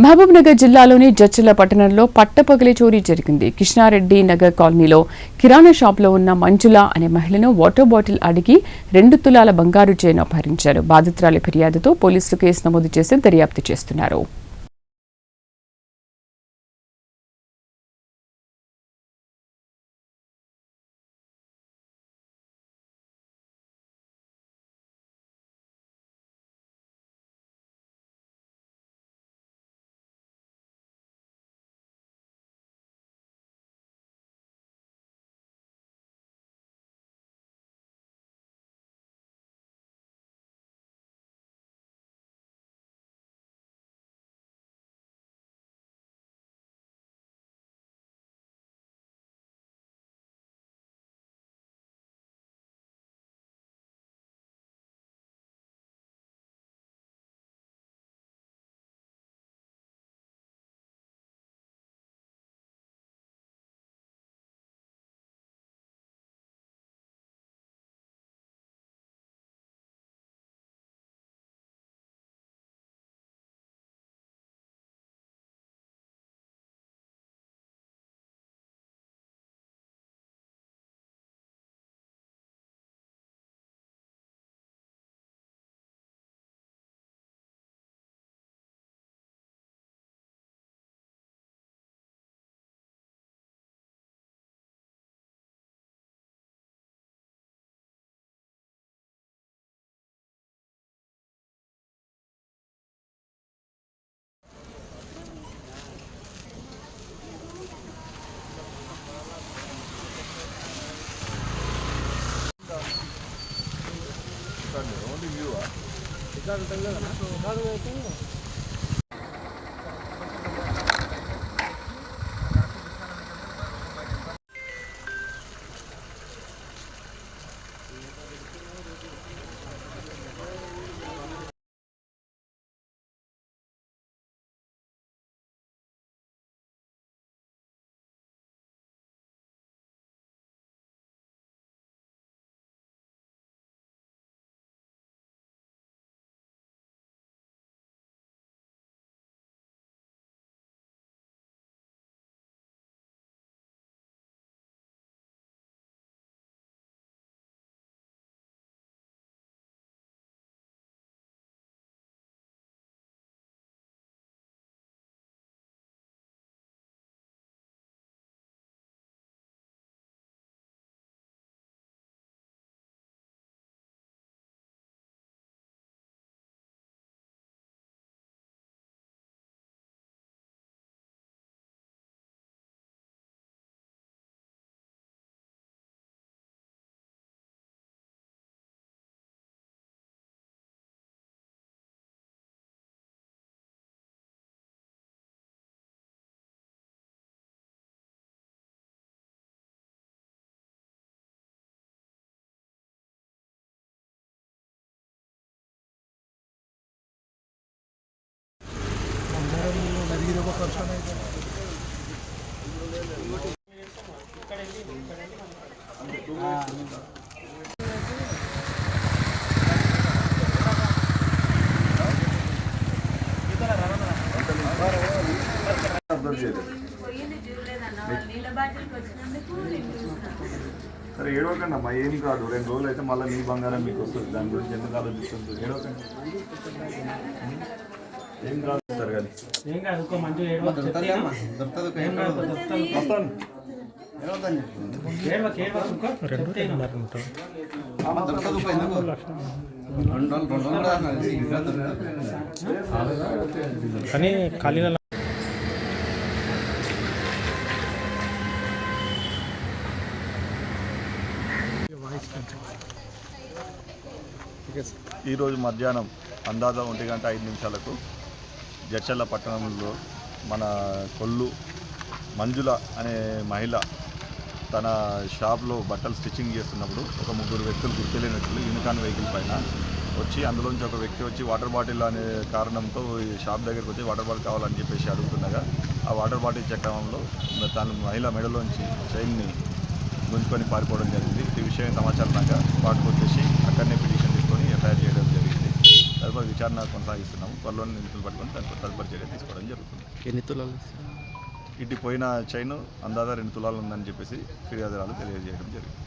మహబూబ్నగర్ జిల్లాలోని జడ్చర్ల పట్టణంలో పట్టపగలి చోరీ జరిగింది. కృష్ణారెడ్డి నగర్ కాలనీలో కిరాణా షాప్లో ఉన్న మంజుల అనే మహిళను వాటర్ బాటిల్ అడిగి 2 తులాల బంగారు చైన్ అపహరించారు. బాధితురాలి ఫిర్యాదుతో పోలీసులు కేసు నమోదు చేసి దర్యాప్తు చేస్తున్నారు. సరే ఏడవకండి అమ్మా, ఏం కాదు. 2 రోజులు అయితే మళ్ళీ మీ బంగారం మీకు వస్తుంది. దాని గురించి ఎందుకు ఆలోచిస్తుంది? ఏడవకండి, ఏం కాదు సార్. కానీ కానీ ఖాళీ ఈరోజు మధ్యాహ్నం అందాజ 1:05 జడ్చర్ల పట్టణంలో మన కొల్లు మంజుల అనే మహిళ తన షాప్లో బట్టలు స్టిచ్చింగ్ చేస్తున్నప్పుడు ఒక 3 వ్యక్తులు, గుర్తులేని వ్యక్తులు యూనికార్న్ వెహికల్ పైన వచ్చి అందులోంచి ఒక వ్యక్తి వచ్చి వాటర్ బాటిల్ అనే కారణంతో ఈ షాప్ దగ్గరికి వచ్చి వాటర్ బాటిల్ కావాలని చెప్పేసి అడుగుతుండగా ఆ వాటర్ బాటిల్ చక్రంలో తన మహిళ మెడలోంచి చైన్ని గుంజుకొని పారిపోవడం జరిగింది. ఈ విషయం సమాచారం స్పాట్కి వచ్చేసి అక్కడనే పిటిషన్ తీసుకొని ఎఫ్ఐఆర్ చేయడం జరిగింది. ప్రభుత్వ విచారణ కొనసాగిస్తున్నాము. త్వరలోనే నిందితులు పట్టుకొని దానికి తదుపరి చర్య తీసుకోవడం జరుగుతుంది. ఎన్ని తులాలు? ఇటు పోయిన చైన్ అందాజా 2 తులాలు ఉందని చెప్పేసి ఫిర్యాదురాలు తెలియజేయడం జరిగింది.